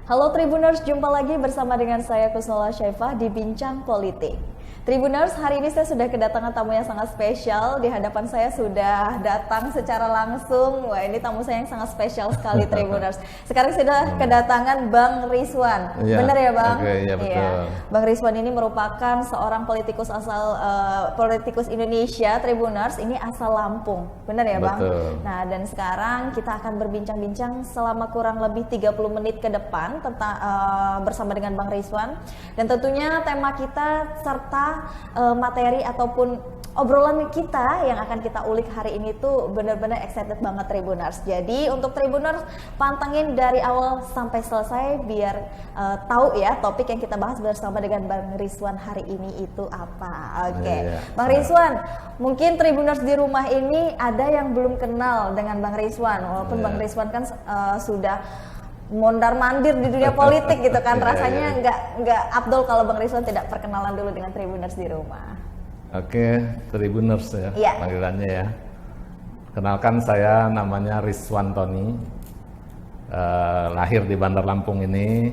Halo Tribuners, jumpa lagi bersama dengan saya Kusnola Syaifah di Bincang Politik. Tribuners, hari ini saya sudah kedatangan tamu yang sangat spesial. Di hadapan saya sudah datang secara langsung. Wah, ini tamu saya yang sangat spesial sekali, Tribuners. Sekarang sudah kedatangan Bang Rizwan. Ya, benar ya, Bang? iya, betul. Iya. Bang Rizwan ini merupakan seorang politikus politikus Indonesia, Tribuners. Ini asal Lampung. Benar ya, Bang? Betul. Nah, dan sekarang kita akan berbincang-bincang selama kurang lebih 30 menit ke depan tentang bersama dengan Bang Rizwan. Dan tentunya tema kita serta materi ataupun obrolan kita yang akan kita ulik hari ini tuh benar-benar excited banget Tribuners. Jadi untuk Tribuners pantengin dari awal sampai selesai biar tahu ya topik yang kita bahas bersama dengan Bang Rizwan hari ini itu apa. Oke. Iya. Bang Rizwan, mungkin Tribuners di rumah ini ada yang belum kenal dengan Bang Rizwan. Walaupun Bang Rizwan kan sudah mondar-mandir di dunia politik gitu kan, rasanya nggak Abdul kalau Bang Rizwan tidak perkenalan dulu dengan Tribuners di rumah. Oke, Tribuners ya, panggilannya ya. Kenalkan, saya namanya Rizwan Tony, lahir di Bandar Lampung ini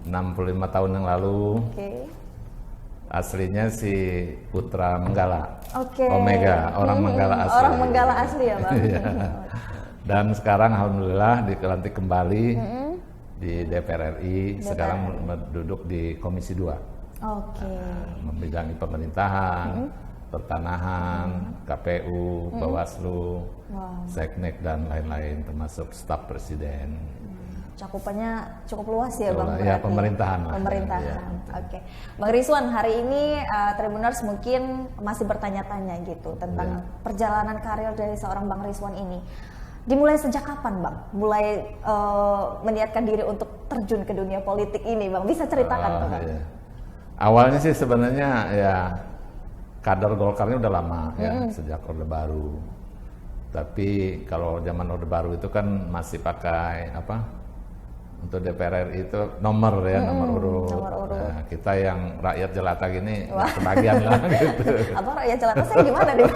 65 tahun yang lalu. Aslinya si putra Menggala, Omega, orang Menggala asli. Orang Menggala asli ya, Bang. Dan sekarang alhamdulillah dilantik kembali di DPR RI. Sekarang duduk di Komisi 2. Membidangi pemerintahan, pertanahan, KPU, Bawaslu, Seknek dan lain-lain, termasuk staf presiden. Cakupannya cukup luas ya, Bang. Ya, pemerintahan lah. Pemerintahan. Oke. Bang Rizwan, hari ini Tribuners mungkin masih bertanya-tanya gitu tentang perjalanan karir dari seorang Bang Rizwan ini. Dimulai sejak kapan, Bang? Mulai meniatkan diri untuk terjun ke dunia politik ini, Bang? Bisa ceritakan, Bang? Iya. Awalnya sih sebenarnya ya kader Golkarnya udah lama ya, sejak Orde Baru. Tapi kalau zaman Orde Baru itu kan masih pakai apa? Untuk DPR RI itu nomor ya, nomor urut. Nah, kita yang rakyat jelata gini kebagian lah gitu. Abang rakyat jelata saya gimana nih?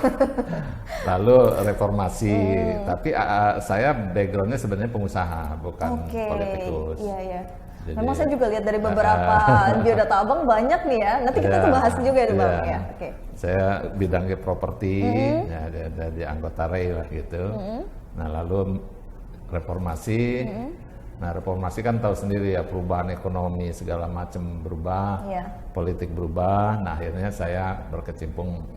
Lalu reformasi, tapi saya backgroundnya sebenarnya pengusaha, bukan politikus. Iya. Jadi, memang saya juga lihat dari beberapa biodata Abang banyak nih ya. Nanti kita tuh bahas juga ya, Bang ya. Saya bidangnya properti, ya, di anggota REI lah gitu. Nah lalu reformasi. Nah reformasi kan tahu sendiri ya, perubahan ekonomi segala macam berubah, politik berubah. Nah akhirnya saya berkecimpung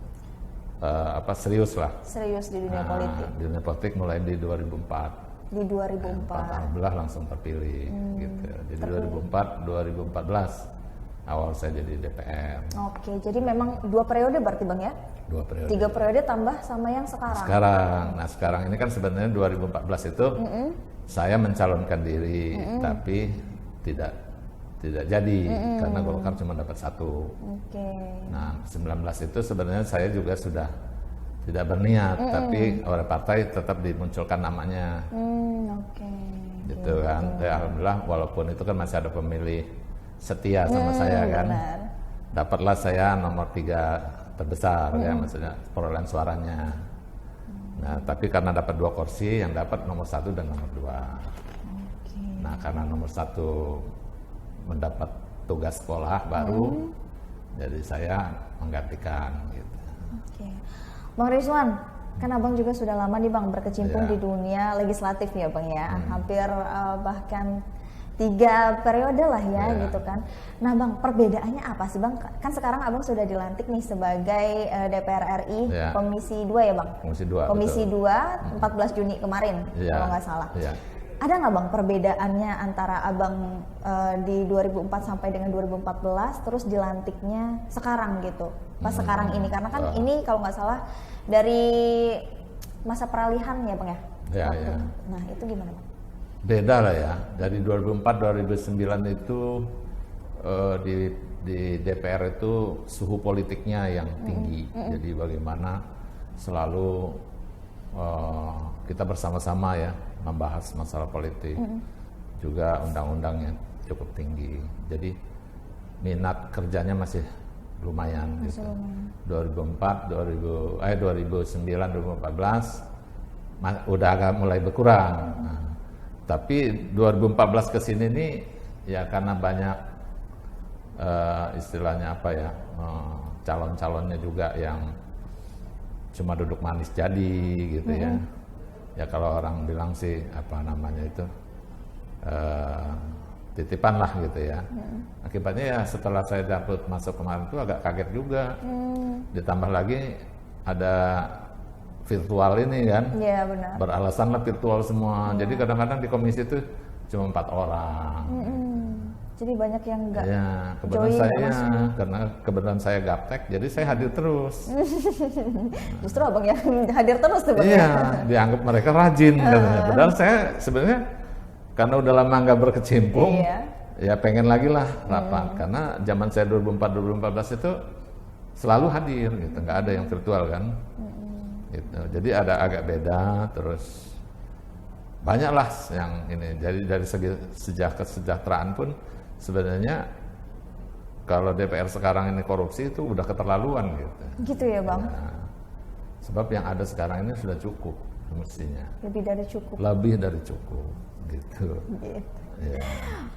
serius lah. Serius di dunia politik. Di dunia politik mulai di 2004. Di 2004. Alhamdulillah langsung terpilih gitu. Jadi 2004-2014 awal saya jadi DPR. Oke, jadi memang 2 periode berarti, Bang ya? 2 periode. 3 periode tambah sama yang sekarang. Sekarang ini kan sebenarnya 2014 itu saya mencalonkan diri, tapi tidak jadi karena Golkar cuma dapat 1. Nah 19 itu sebenarnya saya juga sudah tidak berniat, tapi oleh partai tetap dimunculkan namanya. Gitu kan. Ya, alhamdulillah walaupun itu kan masih ada pemilih setia sama saya kan. Dapatlah saya nomor 3 terbesar ya, maksudnya perolehan suaranya. Nah, tapi karena dapat 2 kursi, yang dapat nomor 1 dan nomor 2. Nah, karena nomor 1 mendapat tugas sekolah baru, jadi saya menggantikan gitu. Bang Rizwan, kan Abang juga sudah lama nih, Bang, berkecimpung di dunia legislatif ya, Bang ya. Hampir bahkan 3 periode lah ya gitu kan. Nah Bang, perbedaannya apa sih, Bang? Kan sekarang Abang sudah dilantik nih sebagai DPR RI Komisi 2 ya, Bang? Komisi 2 14 Juni kemarin kalau nggak salah. Ada nggak, Bang, perbedaannya antara Abang di 2004 sampai dengan 2014 terus dilantiknya sekarang gitu, pas sekarang ini? Karena kan ini kalau nggak salah dari masa peralihan ya, Bang ya? Nah itu gimana, Bang? Beda lah ya, dari 2004-2009 itu di DPR itu suhu politiknya yang tinggi. Jadi bagaimana selalu kita bersama-sama ya membahas masalah politik, juga undang-undangnya cukup tinggi. Jadi minat kerjanya masih lumayan gitu. 2009, 2014 udah agak mulai berkurang. Tapi 2014 ke sini nih ya karena banyak istilahnya apa ya, calon-calonnya juga yang cuma duduk manis jadi gitu ya. Ya kalau orang bilang sih apa namanya itu titipan lah gitu ya. Akibatnya ya setelah saya dapat masuk kemarin itu agak kaget juga. Ditambah lagi ada virtual ini kan. Iya benar. Beralasan lah virtual semua. Jadi kadang-kadang di komisi itu cuma 4 orang. Jadi banyak yang enggak. Ya, kebetulan saya karena kebetulan saya gaptek, jadi saya hadir terus. Justru abang yang hadir terus tuh. Iya, dianggap mereka rajin katanya. Padahal saya sebenarnya karena udah lama nggak berkecimpung, ya pengen lagi lah rapat. Karena zaman saya 2004-2014 itu selalu hadir, gitu. Nggak ada yang virtual kan. Gitu. Jadi ada agak beda, terus banyaklah yang ini. Jadi dari segi kesejahteraan pun sebenarnya kalau DPR sekarang ini korupsi itu udah keterlaluan gitu. Gitu ya bang. Ya, sebab yang ada sekarang ini sudah cukup mestinya. Lebih dari cukup. Lebih dari cukup gitu. Ya.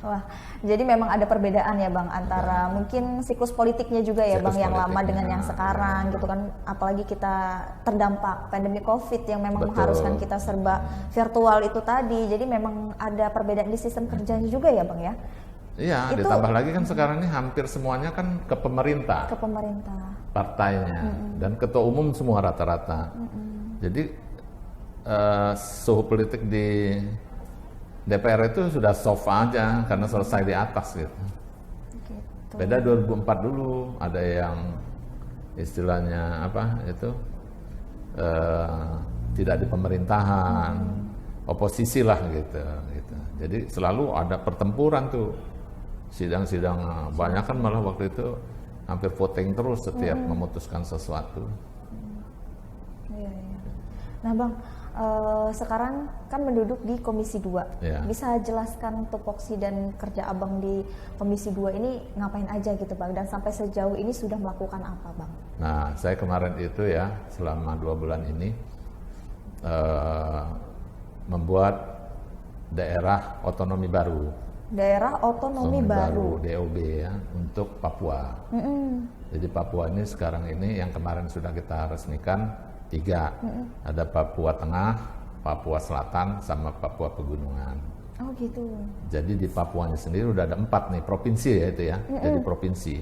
Wah, jadi memang ada perbedaan ya bang antara mungkin siklus politiknya juga ya bang yang lama dengan yang sekarang gitu kan, apalagi kita terdampak pandemi COVID yang memang mengharuskan kita serba virtual itu tadi, jadi memang ada perbedaan di sistem kerjanya juga ya bang ya. Iya, ditambah lagi kan sekarang ini hampir semuanya kan ke pemerintah. Ke pemerintah. Partainya dan ketua umum semua rata-rata. Jadi suhu politik di DPR itu sudah soft aja karena selesai di atas gitu. Beda 2004 dulu ada yang istilahnya apa itu tidak di pemerintahan, oposisi lah gitu. Jadi selalu ada pertempuran tuh, sidang-sidang banyak kan malah waktu itu hampir voting terus setiap memutuskan sesuatu. Iya. Nah bang, sekarang kan menduduk di Komisi 2. Bisa jelaskan tupoksi dan kerja abang di Komisi 2 ini ngapain aja gitu bang, dan sampai sejauh ini sudah melakukan apa bang? Nah saya kemarin itu ya selama 2 bulan ini membuat daerah otonomi baru. Daerah otonomi baru DOB ya untuk Papua. Jadi Papua ini sekarang ini yang kemarin sudah kita resmikan 3, ada Papua Tengah, Papua Selatan, sama Papua Pegunungan. Oh gitu. Jadi di Papuanya sendiri udah ada 4 nih provinsi ya itu ya, jadi provinsi.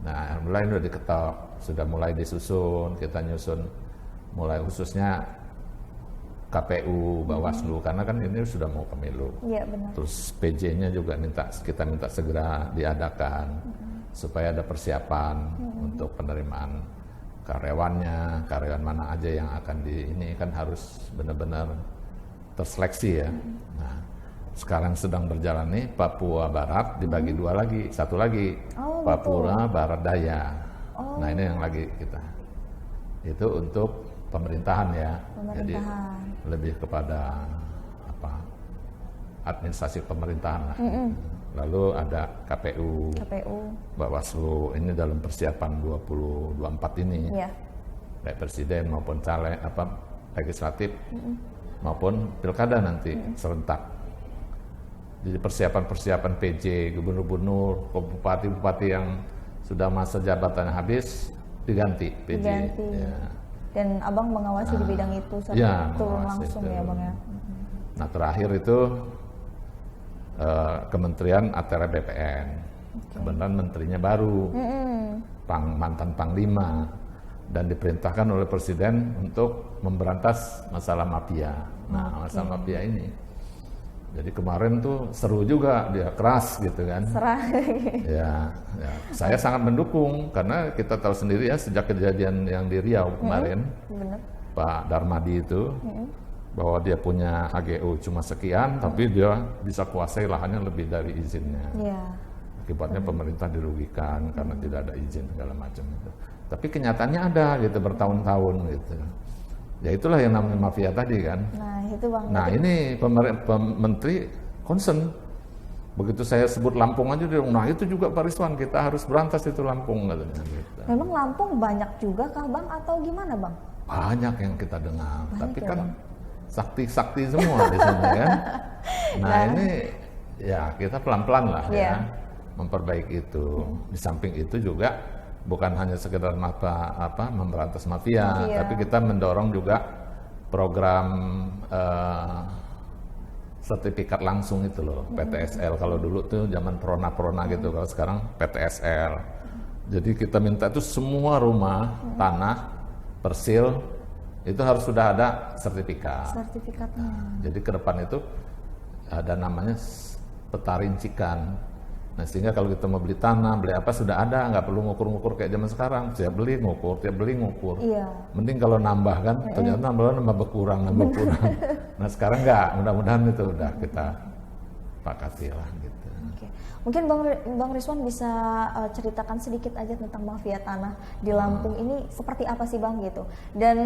Nah, alhamdulillah udah diketok, sudah mulai disusun, kita nyusun mulai khususnya KPU, Bawaslu, karena kan ini sudah mau pemilu. Iya benar. Terus PJ-nya juga kita minta segera diadakan supaya ada persiapan untuk penerimaan karyawannya, karyawan mana aja yang akan ini kan harus benar-benar terseleksi ya. Nah, sekarang sedang berjalan nih Papua Barat dibagi 2 lagi, satu lagi Papua Barat Daya. Nah ini yang lagi kita itu untuk pemerintahan ya. Jadi lebih kepada apa administrasi pemerintahan lah. Lalu ada KPU, Bawaslu, ini dalam persiapan 2024 ini, baik presiden maupun caleg, legislatif maupun pilkada nanti serentak. Jadi persiapan PJ, gubernur-gubernur, bupati-bupati yang sudah masa jabatannya habis diganti PJ. Ya. Dan abang mengawasi di bidang itu turun langsung itu. Ya bang ya. Nah terakhir itu Kementerian Atr BPN, kebetulan menterinya baru, mantan Panglima, dan diperintahkan oleh Presiden untuk memberantas masalah mafia. Nah, masalah mafia ini, jadi kemarin tuh seru juga, dia keras gitu kan. Ya, saya sangat mendukung karena kita tahu sendiri ya sejak kejadian yang di Riau kemarin, Pak Darmadi itu. Bahwa dia punya HGU cuma sekian, tapi dia bisa kuasai lahannya lebih dari izinnya. Akibatnya pemerintah dirugikan karena tidak ada izin segala macam itu. Tapi kenyataannya ada gitu bertahun-tahun gitu. Ya itulah yang namanya mafia tadi kan. Nah itu bang. Nah ini menteri concern. Begitu saya sebut Lampung aja dia, nah itu juga Pak Rizwan kita harus berantas itu Lampung katanya. Gitu. Memang Lampung banyak juga kah bang atau gimana bang? Banyak yang kita dengar, tapi kan. sakti semua di sana kan. Nah ini ya kita pelan-pelan lah ya memperbaiki itu. Di samping itu juga bukan hanya sekedar memberantas mafia, tapi kita mendorong juga program sertifikat langsung itu loh, PTSL. Kalau dulu tuh zaman prona gitu, kalau sekarang PTSL. Jadi kita minta itu semua rumah, tanah, persil, itu harus sudah ada sertifikat. Sertifikatnya. Nah, jadi ke depan itu ada namanya peta rincikan. Nah sehingga kalau kita mau beli tanah, beli apa sudah ada, nggak perlu ngukur-ngukur kayak zaman sekarang. Tiap beli ngukur. Iya. Mending kalau nambah kan, ternyata nambah berkurang. Nah sekarang nggak, mudah-mudahan itu udah kita sepakati lah gitu. Oke. Mungkin Bang Rizwan bisa ceritakan sedikit aja tentang mafia tanah di Lampung ini seperti apa sih Bang gitu. Dan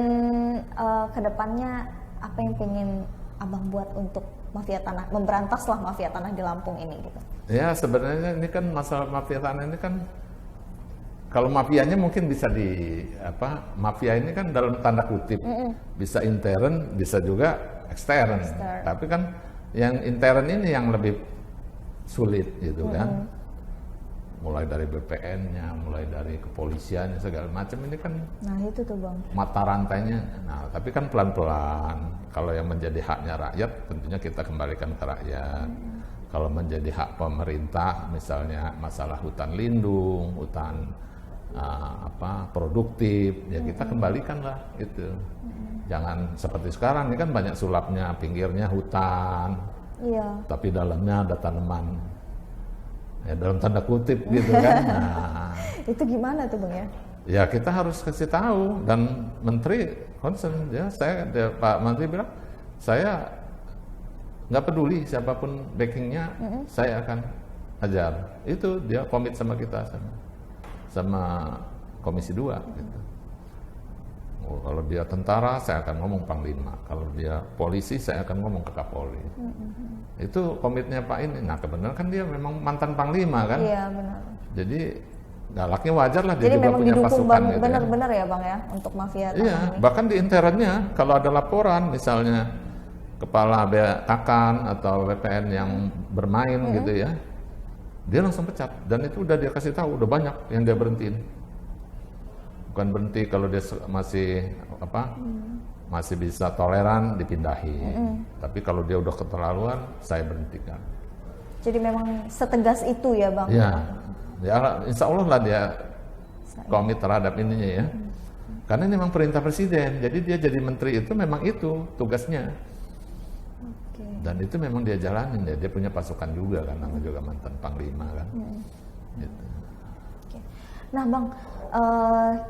kedepannya apa yang pengen Abang buat untuk mafia tanah, memberantaslah mafia tanah di Lampung ini gitu. Ya sebenarnya ini kan masalah mafia tanah ini kan, kalau mafianya mungkin bisa mafia ini kan dalam tanda kutip bisa intern, bisa juga ekstern. Tapi kan yang intern ini yang lebih sulit gitu kan. Mulai dari BPN-nya, mulai dari kepolisiannya segala macam ini kan. Nah itu tuh Bang. Mata rantainya. Nah tapi kan pelan-pelan. Kalau yang menjadi haknya rakyat tentunya kita kembalikan ke rakyat. Kalau menjadi hak pemerintah, misalnya masalah hutan lindung, hutan produktif, ya kita kembalikanlah itu. Jangan seperti sekarang ini kan banyak sulapnya, pinggirnya hutan, tapi dalamnya ada tanaman, ya dalam tanda kutip gitu kan. Nah, itu gimana tuh Bang ya? Ya kita harus kasih tahu, dan Menteri concern ya, Pak Menteri bilang saya nggak peduli siapapun backingnya, saya akan ajar. Itu dia komit sama kita, sama Komisi 2 gitu. Oh, kalau dia tentara saya akan ngomong Panglima, kalau dia polisi saya akan ngomong ke Kapolri. Itu komitnya Pak ini. Nah kebenaran kan dia memang mantan Panglima kan. Iya benar. Jadi galaknya wajar lah, dia jadi juga punya pasukan gitu. Benar-benar ya Bang ya untuk mafia tanah ini. Bahkan di internnya kalau ada laporan misalnya kepala Kakan atau BPN yang bermain gitu ya, dia langsung pecat, dan itu udah dia kasih tahu, udah banyak yang dia berhentiin. Bukan berhenti kalau dia masih masih bisa toleran dipindahi, tapi kalau dia udah keterlaluan saya berhentikan. Jadi memang setegas itu ya Bang? Ya insya Allah lah dia komit terhadap ininya ya. Karena ini memang perintah presiden, jadi dia jadi menteri itu memang itu tugasnya. Dan itu memang dia jalanin ya, dia punya pasukan juga kan, namanya juga mantan Panglima kan. Gitu. Nah Bang,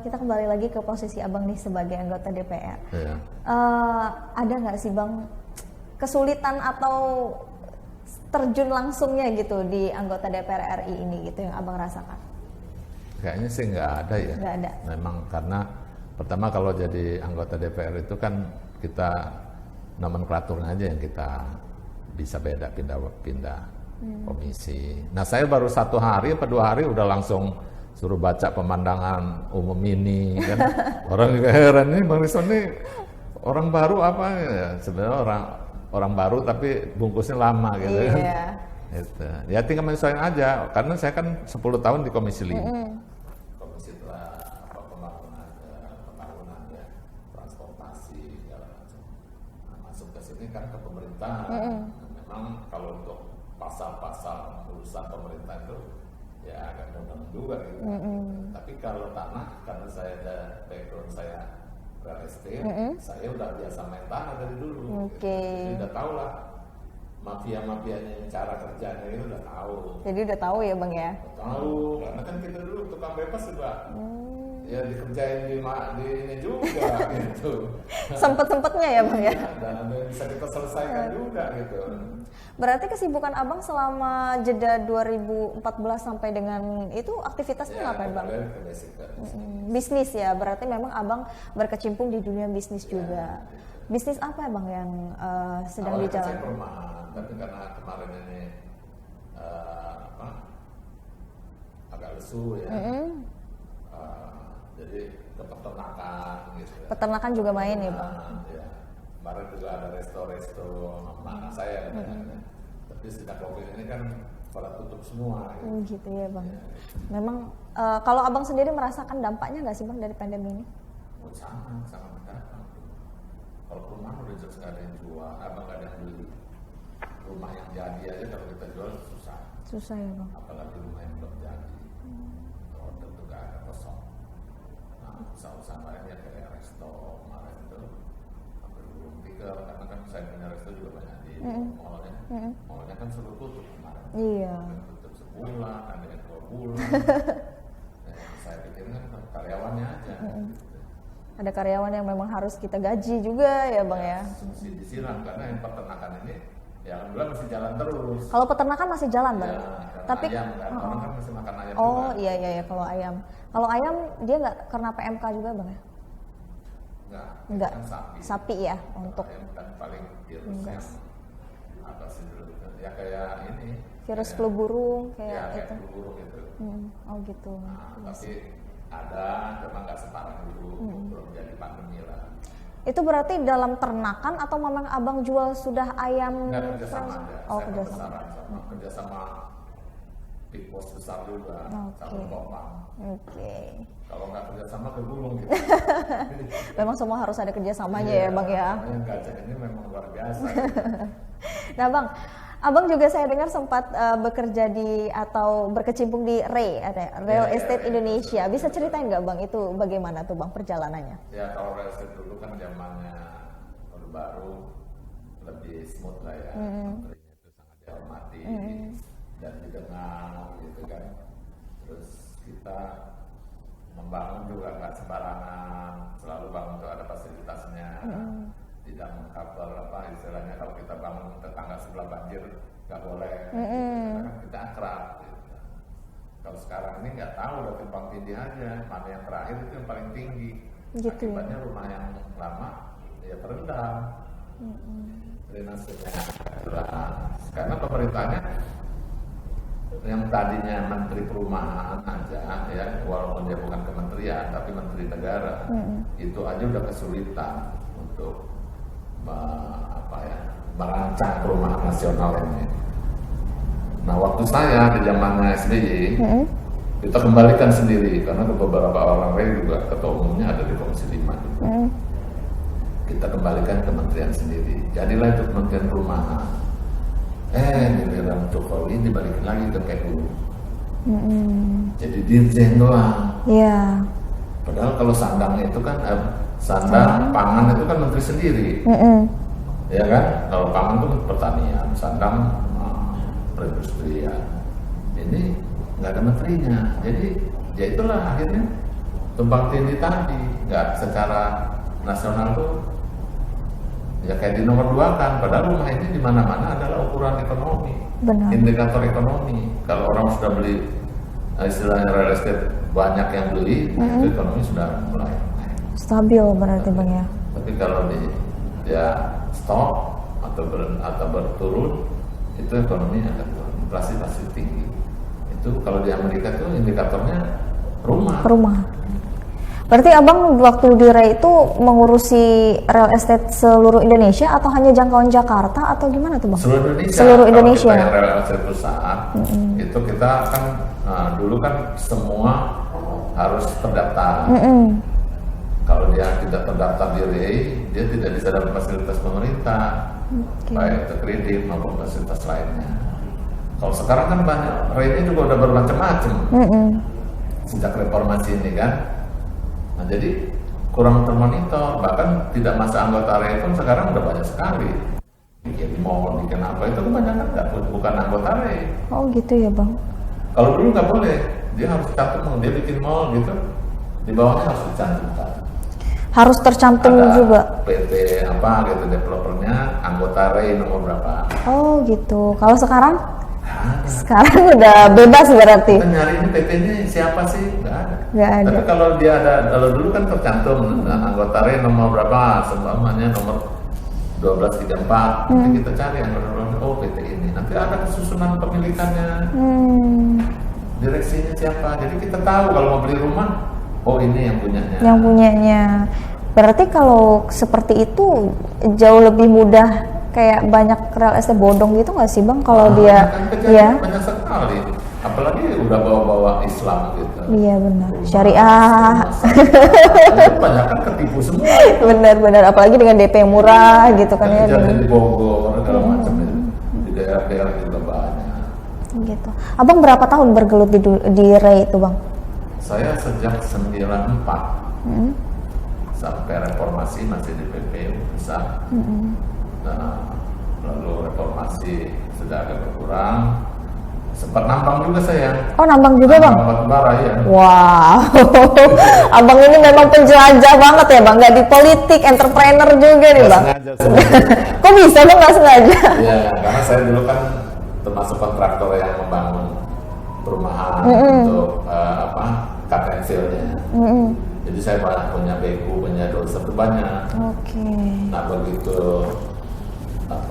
kita kembali lagi ke posisi Abang nih sebagai anggota DPR. Ada nggak sih Bang kesulitan atau terjun langsungnya gitu di anggota DPR RI ini gitu yang Abang rasakan? Kayaknya sih nggak ada ya. Nggak ada. Memang karena pertama kalau jadi anggota DPR itu kan kita nomenklaturnya aja yang kita bisa beda, pindah komisi. Nah saya baru 1 hari atau 2 hari udah langsung suruh baca pemandangan umum ini kan. Orang juga heran, nih Bang Rizwan nih orang baru apa ya, sebenarnya orang baru tapi bungkusnya lama gitu kan. Gitu. Ya tinggal menyesuaikan aja, karena saya kan 10 tahun di Komisi 5. Komisi pembangunan ya, transportasi segala macam. Nah, masuk ke sini kan ke pemerintahan. Nah, memang kalau untuk pasal-pasal urusan pemerintah itu ya agak mudah juga gitu. Tapi kalau tanah, karena saya ada background saya real estate, saya udah biasa main tanah dari dulu. Jadi udah tahu lah mafia-mafianya, cara kerjanya itu udah tahu. Jadi udah tahu ya Bang ya? Tahu, karena kan kita dulu tukang bebas juga. Ya dikerjain di ini juga gitu. Sempet-sempetnya ya Bang ya? Dan ada yang bisa kita selesaikan juga gitu. Berarti kesibukan Abang selama jeda 2014 sampai dengan itu aktivitasnya ngapain Bang? Bisnis ya, berarti memang Abang berkecimpung di dunia bisnis juga. Bisnis apa ya Bang yang sedang dijalankan? Tapi karena kemarin ini agak lesu ya, jadi ke peternakan gitu. Peternakan juga main ya Bang? Ya. Kemarin juga ada resto-resto anak saya, tapi sejak COVID ini kan pada tutup semua. Gitu ya Bang. Ya. Memang kalau Abang sendiri merasakan dampaknya nggak sih Bang dari pandemi ini? Sangat mendapat. Kalau rumah udah jelas nggak ada yang jual, abang nggak ada yang beli. Rumah yang jadi aja kalau kita jual susah. Susah ya Bang. Apalagi rumah yang belum jadi. Order tuh nggak ada, kosong. Nah, usaha-usaha lain ya kayak resto kemarin itu hampir belum tiga, karena kan saya punya resto juga banyak di mall-nya. Mall-nya kan suruh tutup kemarin. Iya. Tutup sebulan, ada yang 2 bulan. Saya pikir kan karyawannya aja. Ada karyawan yang memang harus kita gaji juga ya Bang ya. Subsidi disiram karena yang peternakan ini ya alhamdulillah masih jalan terus. Kalau peternakan masih jalan Bang. Ya, tapi ayam kan, orang kan masih makan ayam juga. juga. Iya kalau ayam. Kalau ayam dia nggak kena PMK juga Bang ya? Enggak. Kan sapi ya untuk ayam kan paling virus yang apa sih dulu ya kayak ini. Virus flu burung kayak ya, itu. Flu burung gitu. Oh gitu. Nah, tapi ada, cuma nggak separah dulu, belum jadi pandemi lah. Itu berarti dalam ternakan atau memang Abang jual sudah ayam? Nggak, kerjasama aja. Oh, kerjasama big boss besar juga, sama Bapak. Kalau nggak kerjasama kegulung gitu. Memang semua harus ada kerjasamanya ya Bang ya. Yang gajah ini memang luar biasa. Nah Bang, Abang juga saya dengar sempat bekerja di atau berkecimpung di Real Estate Indonesia. Bisa ceritain nggak Bang itu bagaimana tuh Bang perjalanannya? Ya kalau Real Estate dulu kan zamannya baru lebih smooth lah ya. Menterinya itu sangat dihormati dan didengar gitu kan. Terus kita membangun juga nggak sembarangan, selalu bangun tuh ada fasilitasnya. Tidak mengcover apa istilahnya kalau kita bangun tetangga sebelah banjir nggak boleh, karena kan kita akrab. Gitu. Kalau sekarang ini nggak tahu udah tumpang tindih aja, mana yang terakhir itu yang paling tinggi. Gitu. Akibatnya rumah yang lama ya terendam, drainasenya karena pemerintahnya yang tadinya menteri perumahan aja ya, walaupun dia bukan kementerian tapi menteri negara, itu aja udah kesulitan untuk merancang perumahan nasional ini. Nah waktu saya di zamannya SBY, kita kembalikan sendiri karena beberapa orang lain juga ketua umumnya ada di Komisi 5. Kita kembalikan kementerian sendiri. Jadilah itu Kementerian Perumahan. Giliran Jokowi dibalikin lagi ke PU. Jadi dirjen doang. Iya. Padahal kalau sandangnya itu kan sandang pangan itu kan menteri sendiri, ya kan? Kalau pangan itu pertanian, sandang perindustrian. Ini nggak ada menterinya, jadi ya itulah akhirnya tumpang tindih tadi, nggak secara nasional tuh ya kayak di nomor 2 kan. Padahal rumah ini di mana-mana adalah ukuran ekonomi, indikator ekonomi. Kalau orang sudah beli istilahnya real estate banyak yang beli, itu ekonomi sudah mulai stabil berarti Bang ya. Tapi kalau dia stop atau berturun, itu ekonomi akan turun, inflasi pasti tinggi. Itu kalau di Amerika tuh indikatornya rumah. Berarti Abang waktu di REI itu mengurusi real estate seluruh Indonesia atau hanya jangkauan Jakarta atau gimana tuh Bang? Seluruh Indonesia. Kalau kita real estate perusahaan, itu kita kan dulu kan semua harus terdaftar. Kalau dia tidak terdaftar di REI, dia tidak bisa dapat fasilitas pemerintah, baik itu kredit maupun fasilitas lainnya. Kalau sekarang kan banyak, REI juga udah bermacam-macam sejak reformasi ini kan. Nah jadi kurang termonitor, bahkan tidak masuk anggota REI pun sekarang udah banyak sekali. Bikin mall, bikin apa itu kebanyakan bukan anggota REI. Oh gitu ya Bang. Kalau dulu nggak boleh, dia harus cantum, dia bikin mall gitu, di bawahnya harus dicantumkan. Harus tercantum ada juga. PT apa gitu developernya, anggota REI nomor berapa. Oh gitu. Kalau sekarang? Sekarang udah bebas berarti. Kita nyari ini PT-nya siapa sih? Nggak ada. Tapi kalau dia kalau dulu kan tercantum anggota REI nomor berapa, seumpamanya nomor 1234. Nanti kita cari anggota PT ini. Nanti ada kesusunan pemilikannya. Direksinya siapa? Jadi kita tahu kalau mau beli rumah, oh ini yang punyanya. Yang punyanya. Berarti kalau seperti itu jauh lebih mudah, kayak banyak real estate bodong gitu nggak sih bang? Kalau dia, kan ya. banyak sekali, apalagi udah bawa-bawa Islam gitu. Iya benar. Syariah. Banyak kan ketipu semua. Benar-benar, apalagi dengan DP yang murah gitu kan ya. Jadi di Bogor segala macam di daerah-daerah juga banyak. Gitu. Abang berapa tahun bergelut di REI itu bang? Saya sejak 94 sampai reformasi masih di PPU besar. Nah, lalu reformasi sudah agak berkurang. Sempat nambang juga saya. Oh nambang juga bang? Nambang bara ya. Wow, abang ini memang penjelajah banget ya bang, nggak di politik, entrepreneur juga nih bang. Sengaja sebenarnya. Kok bisa bang nggak sengaja? Ya, karena saya dulu kan termasuk kontraktor yang membangun perumahan untuk KPNC-nya. Jadi saya punya beku, punya dosa itu banyak. Oke. Nah begitu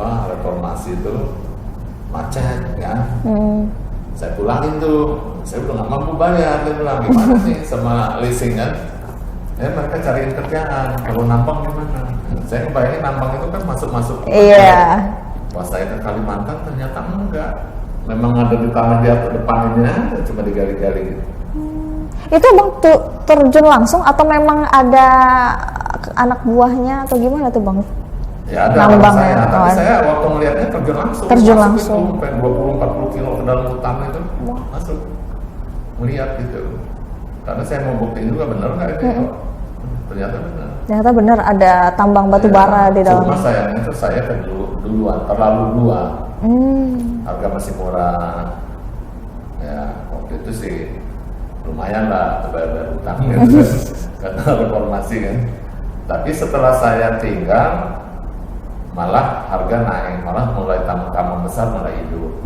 reformasi itu macet kan, saya pulangin tuh, saya udah nggak mampu bayar, dia bilang gimana sih sama leasing kan, mereka cariin kerjaan, kalau nambang gimana? Saya ngebayangin nambang itu kan masuk-masuk. Iya. Pas saya ke Kalimantan ternyata enggak, memang ada di tanah di atas depannya, cuma digali-gali gitu. Itu abang terjun langsung atau memang ada anak buahnya atau gimana tuh bang? Ya ada nambang saya, ya, tapi saya waktu melihatnya terjun langsung. Terjun masuk langsung. Itu, sampai 20-40 kilo ke dalam hutan itu, masuk. Melihat gitu. Karena saya mau buktiin juga benar nggak itu. Ternyata benar. Ternyata benar ada tambang batu bara di dalam. Cuma sayangnya itu saya duluan, terlalu duluan. Harga masih murah. Ya waktu itu sih lumayan lah bayar utang gitu. Karena reformasi kan. Tapi setelah saya tinggal, malah harga naik, malah mulai tamu-tamu besar mulai hidup.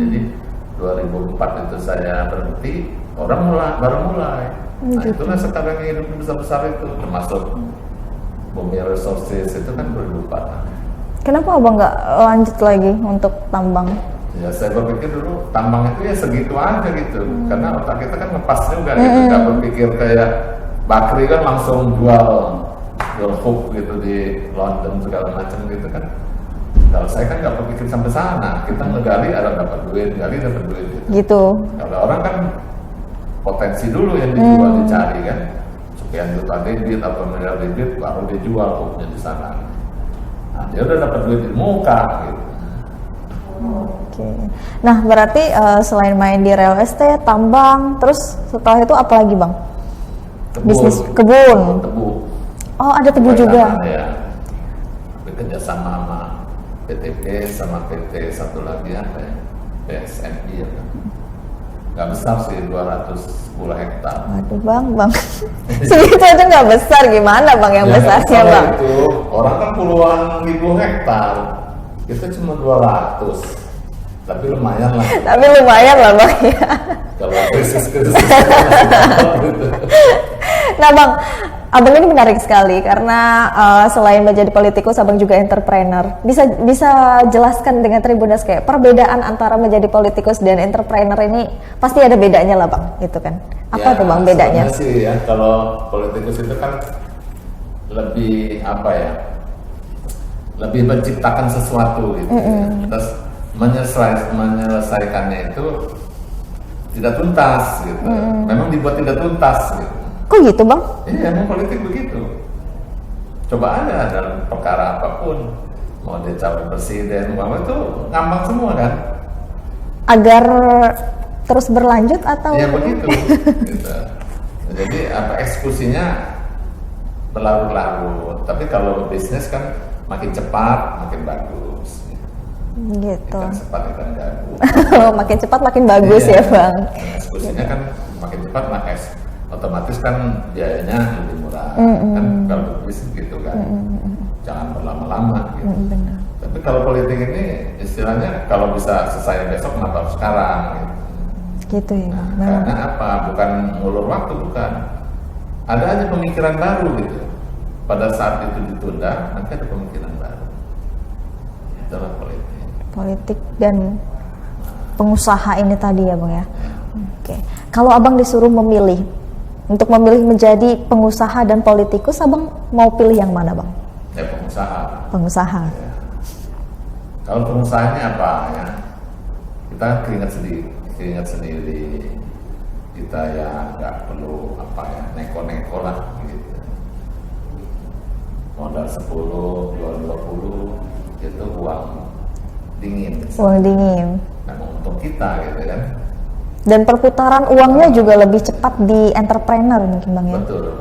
Jadi 2004 itu saya berhenti, orang baru mulai. Nah itulah sekarang yang hidup besar-besar itu, termasuk Bumi Resources itu kan 2004. Kenapa abang nggak lanjut lagi untuk tambang? Ya saya berpikir dulu tambang itu ya segitu aja gitu, karena otak kita kan ngepas juga gitu, nggak berpikir kayak Bakri kan langsung jual hook gitu di London segala macam gitu kan. Kalau saya kan nggak berpikir sampai sana, kita ngegali ada dapat duit, gali dapat duit gitu. Kalau orang kan potensi dulu yang dijual dicari kan, sekian juta bibit atau miliar bibit baru dijual hooknya di sana. Nah dia udah dapat duit di muka gitu. Oke. Nah berarti selain main di real estate, tambang, terus setelah itu apa lagi bang? Bisnis kebun. Tebu. Oh ada tebu juga. Ya. Bekerja sama PTP sama PT satu lagi apa ya? PSMI ya. Nggak besar sih 210 hektar. Waduh bang. Segitu aja nggak besar, gimana bang yang ya, besarnya bang? Itu orang kan puluhan ribu hektar, kita cuma 200. Tapi lumayan lah. Tapi lumayan lah bang ya. Kalau krisis gitu. Nah bang, abang ini menarik sekali karena selain menjadi politikus, abang juga entrepreneur. Bisa jelaskan dengan Tribunas kayak perbedaan antara menjadi politikus dan entrepreneur ini pasti ada bedanya lah bang, gitu kan? Apa ya, tuh bang bedanya? Sih ya, kalau politikus itu kan lebih apa ya? Lebih menciptakan sesuatu gitu. Terus menyelesaikannya itu tidak tuntas gitu. Memang dibuat tidak tuntas gitu. Kok gitu bang? Iya, emang politik begitu. Coba aja dalam perkara apapun, mau dia calon presiden, mau itu ngambang semua kan? Agar terus berlanjut atau? Iya begitu. Gitu. Jadi eksekusinya berlarut-larut. Tapi kalau bisnis kan makin cepat, makin bagus. Gitu. Ikan cepat ikan jago. Makin cepat makin bagus ya bang. Eksekusinya kan makin cepat, otomatis kan biayanya lebih murah. Kan kalau bisnis gitu kan, jangan berlama-lama gitu. Benar. Tapi kalau politik ini istilahnya kalau bisa selesai besok kenapa harus sekarang gitu. Gitu ya. Nah, karena apa? Bukan ngulur waktu, bukan. Ada aja pemikiran baru gitu. Pada saat itu ditunda, nanti ada pemikiran baru. Itulah politik. Politik dan pengusaha ini tadi ya bang ya. Oke. Kalau abang disuruh memilih Untuk memilih menjadi pengusaha dan politikus, abang mau pilih yang mana bang? Ya pengusaha. Pengusaha. Ya. Kalau pengusaha ini apa ya? Kita keringat sendiri. Kita ya nggak perlu apa ya neko-neko lah gitu. Modal 10, 20 itu uang dingin. Uang dingin. Memang untuk kita gitu kan. Dan perputaran uangnya juga lebih cepat di entrepreneur mungkin bang ya. Betul.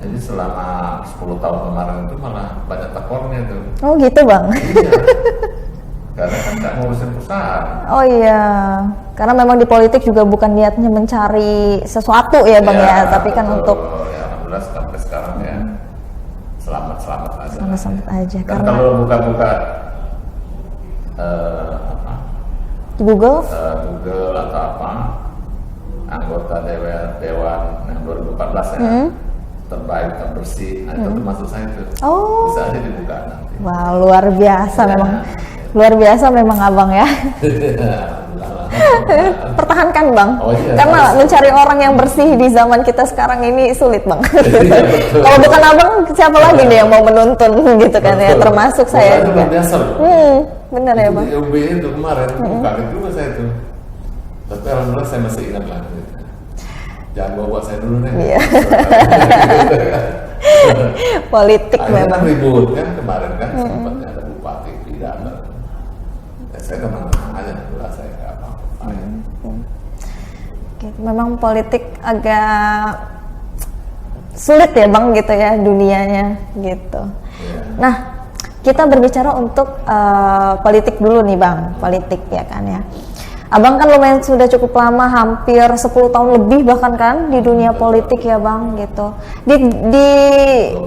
Jadi selama 10 tahun kemarin itu malah banyak tekornya tuh. Oh gitu bang. Iya. Karena kan nggak ngurusin perusahaan. Oh iya, karena memang di politik juga bukan niatnya mencari sesuatu ya bang ya, tapi kan betul. untuk Ya alhamdulillah sampai sekarang ya selamat aja. Selamat aja. Dan Karena kalau buka-buka di Google, Google atau apa anggota dewan yang 2014 ya terbaik terbersih, nah itu termasuk saya itu. Oh. Bisa aja dibuka nanti. Wah luar biasa Ya. memang, luar biasa memang abang ya. Pertahankan bang, Oh, iya, karena harus. mencari orang yang bersih di zaman kita sekarang ini sulit bang. Iya, betul. Kalau bukan abang, siapa lagi nih yang mau menuntun gitu kan ya, Betul. termasuk saya Itu juga. luar biasa loh. Bener ya bang. Di UB itu kemarin, kaget juga saya tuh. Tapi alhamdulillah saya masih ingat lah. Gitu. Jangan bawa saya dulu nih. Iya. Politik Akhirnya memang. ribut kan kemarin kan sempatnya ada bupati tidak ada. Ya, saya tenang aja alhamdulillah saya nggak apa-apa. Oke, memang politik agak sulit ya bang gitu ya dunianya gitu. Ya. Nah kita berbicara untuk politik dulu nih bang, politik ya kan ya. Abang kan lumayan sudah cukup lama, hampir 10 tahun lebih bahkan kan di dunia politik ya bang gitu. Di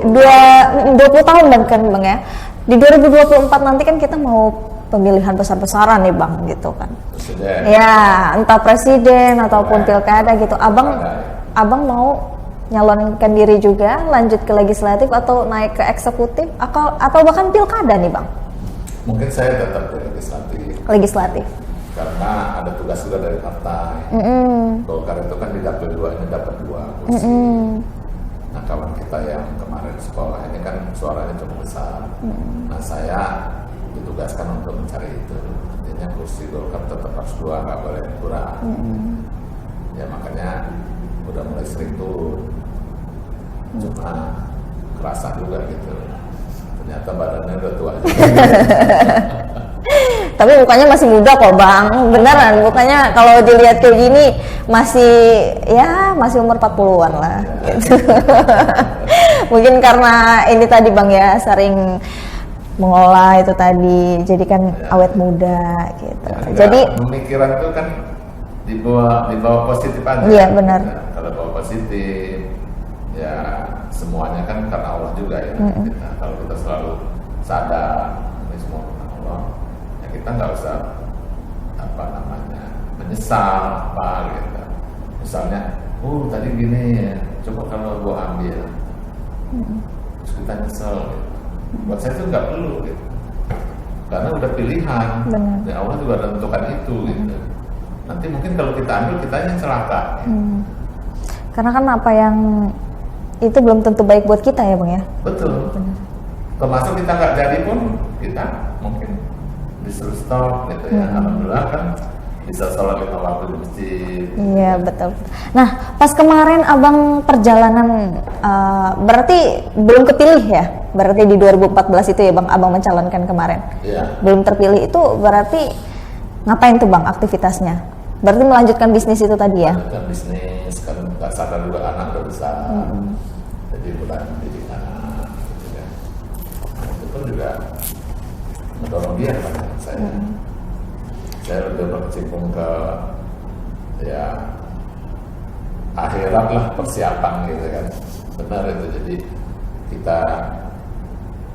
20 tahun bahkan bang ya. Di 2024 nanti kan kita mau pemilihan besar-besaran nih bang gitu kan. Presiden. Ya entah presiden ataupun pilkada gitu. Abang mau nyalonkan diri juga, lanjut ke legislatif atau naik ke eksekutif atau bahkan pilkada nih bang? Mungkin saya tetap di legislatif. Legislatif. Karena ada tugas juga dari partai. Golkar itu kan di dapil 2 ini dapat 2 kursi. Nah kawan kita yang kemarin sekolah ini kan suaranya cukup besar. Nah saya ditugaskan untuk mencari itu. Artinya kursi Golkar tetap harus 2, nggak boleh kurang. Ya makanya udah mulai sering turun. Cuma kerasa juga gitu. Ternyata badannya udah tua juga. Tapi mukanya masih muda kok bang, beneran mukanya kalau dilihat kayak gini masih umur 40-an lah gitu. Mungkin karena ini tadi bang ya sering mengolah itu tadi, jadi kan awet muda gitu. Ya, jadi pemikiran itu kan dibawa positif aja. Iya benar. Ya, kalau bawa positif ya semuanya kan karena Allah juga ya. Kalau kita selalu sadar ini semua karena Allah, ya kita nggak usah menyesal gitu. Misalnya, tadi gini ya, coba kalau gua ambil, terus kita nyesel. Gitu. Buat saya itu nggak perlu gitu. Karena udah pilihan. Benar. Ya Allah juga ada tentukan itu gitu. Nanti mungkin kalau kita ambil kita yang celaka. Gitu. Karena kan apa yang itu belum tentu baik buat kita ya bang ya. Betul. Benar. Termasuk kita nggak jadi pun kita mungkin disuruh stop gitu ya. Alhamdulillah kan bisa sholat 5 waktu di masjid. Iya betul. Nah pas kemarin abang perjalanan berarti belum kepilih ya? Berarti di 2014 itu ya bang, abang mencalonkan kemarin. Iya. Belum terpilih itu berarti ngapain tuh bang aktivitasnya? Berarti melanjutkan bisnis itu tadi ya? Melanjutkan bisnis, kan nggak sadar juga anak udah besar. Jadi mulai mendidik anak gitu ya. Nah, itu pun juga mendorong dia kan saya. Saya udah berkecimpung ke ya akhirat lah, persiapan gitu kan. Benar itu, jadi kita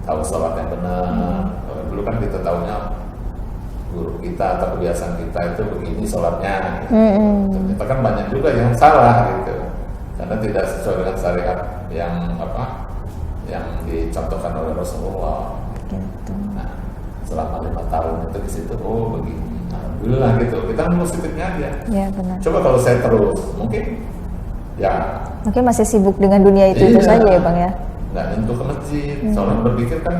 tahu sholat yang benar. Dulu kan kita tahunya guru kita atau kebiasaan kita itu begini sholatnya gitu. Ternyata kan banyak juga yang salah gitu, karena tidak sesuai dengan syariat yang dicontohkan oleh Rasulullah Gitu. Nah selama 5 tahun itu di situ begini, alhamdulillah gitu, kita positifnya aja. Iya benar. Coba kalau saya terus mungkin Ya. Mungkin masih sibuk dengan dunia itu saja ya Bang ya. Nggak tentu ke masjid. Soalnya berpikir kan,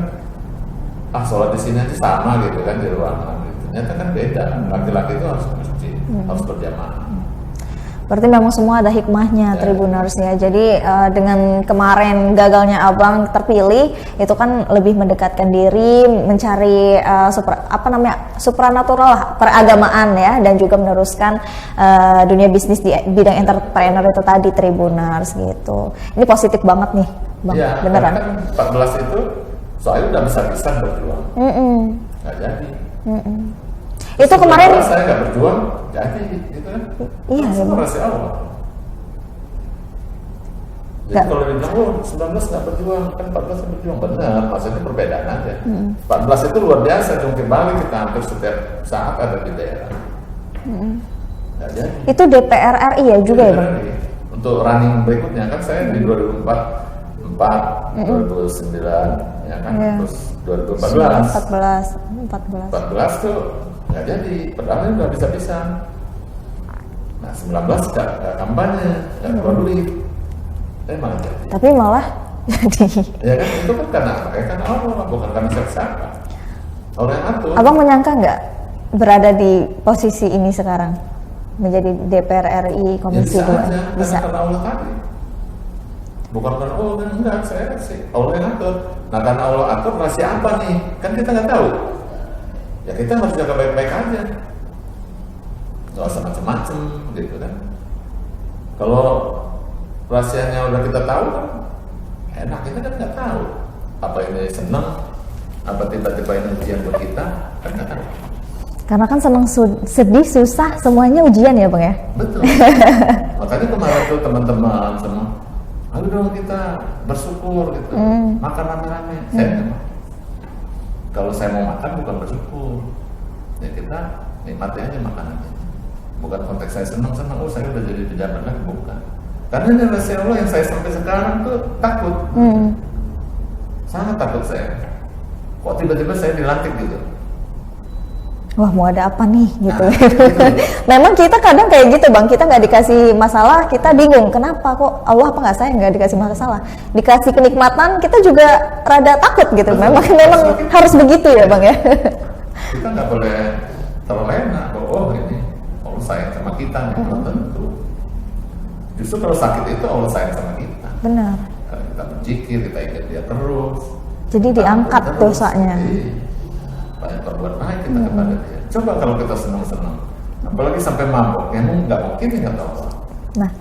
sholat di sini aja sama gitu kan di ruangan. Ternyata kan beda. Laki-laki itu harus ke masjid, harus berjamaah. Berarti memang semua ada hikmahnya, Tribuners ya. Jadi dengan kemarin gagalnya Abang terpilih, itu kan lebih mendekatkan diri, mencari supranatural lah, peragamaan ya, dan juga meneruskan dunia bisnis di bidang entrepreneur itu tadi, Tribuners gitu. Ini positif banget nih, Bang, ya, beneran. Kan 14 itu soalnya udah bisa-bisa berjuang, nggak jadi. Itu kemarin saya nggak berjuang, jadi gitu kan. Iya, semua rahasia Allah. Jadi kalau dibilang 19 nggak berjuang, kan 14 yang berjuang, benar, maksudnya perbedaan aja. 14 itu luar biasa, jungkir balik kita hampir setiap saat ada di daerah. Nggak jadi. Itu DPR RI ya juga ya Bang? Untuk running berikutnya kan saya di 2004, 2009 ya kan, terus 2014. 14 tuh nggak jadi, padahal udah bisa-bisa. Nah 19 nggak kampanye, nggak keluar duit, malah jadi. Tapi malah jadi. Ya kan itu kan karena Allah, bukan karena siapa. Allah yang atur. Abang menyangka nggak berada di posisi ini sekarang, menjadi DPR RI Komisi 2? Bisa. Karena Allah tadi. Bukan karena Allah, enggak, saya sih Allah yang atur. Nah karena Allah atur, rahasia apa nih? Kan kita nggak tahu. Ya kita harus jaga baik-baik aja, nggak usah macem-macem gitu kan. Kalau rahasianya udah kita tahu kan enak, kita kan nggak tahu apa ini senang, apa tiba-tiba ini ujian buat kita, kan nggak tahu. Karena kan senang, sedih, susah, semuanya ujian ya Bang ya. Betul. Makanya kemarin tuh teman-teman semua, ayo dong kita bersyukur gitu, makan rame-rame. Saya kalau saya mau makan bukan bersyukur, ya kita nikmati aja makanannya. Bukan konteks saya senang-senang, saya udah jadi pejabat lagi, bukan. Karena ini rahasia Allah yang saya sampai sekarang tuh takut, sangat takut saya. Kok tiba-tiba saya dilantik gitu? Wah mau ada apa nih gitu. Memang kita kadang kayak gitu Bang, kita nggak dikasih masalah, kita bingung kenapa kok Allah apa nggak saya nggak dikasih masalah, dikasih kenikmatan kita juga rada takut gitu. Memang harus begitu ya Bang ya. Kita nggak boleh terlena bahwa ini Allah sayang sama kita, belum tentu. Justru kalau sakit itu Allah sayang sama kita. Benar. Kalau kita berzikir, kita ingat Dia terus. Jadi diangkat dosanya. Banyak berbuat baik kita kepada Dia. Coba kalau kita senang-senang, apalagi sampai mabuk, ya nggak mungkin ya kata Allah. Nah,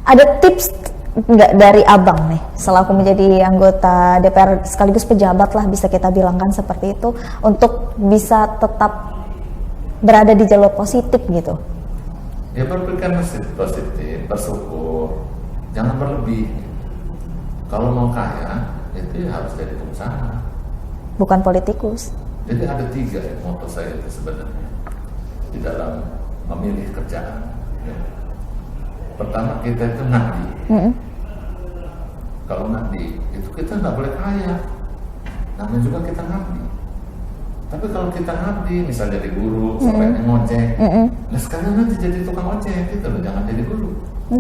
ada tips nggak dari Abang nih, selaku menjadi anggota DPR sekaligus pejabat lah bisa kita bilangkan seperti itu, untuk bisa tetap berada di jalur positif gitu? Ya berpikir positif, bersyukur, jangan berlebih. Kalau mau kaya, itu ya harus jadi pengusaha. Bukan politikus. Jadi ada 3 moto saya itu sebenarnya di dalam memilih kerjaan. Ya. Pertama kita itu ngabdi. Kalau ngabdi itu kita nggak boleh kaya. Namanya juga kita ngabdi. Tapi kalau kita ngabdi, misalnya jadi guru, sorenya ngojek, nah sekarang nanti jadi tukang ojek gitu loh, jangan jadi guru.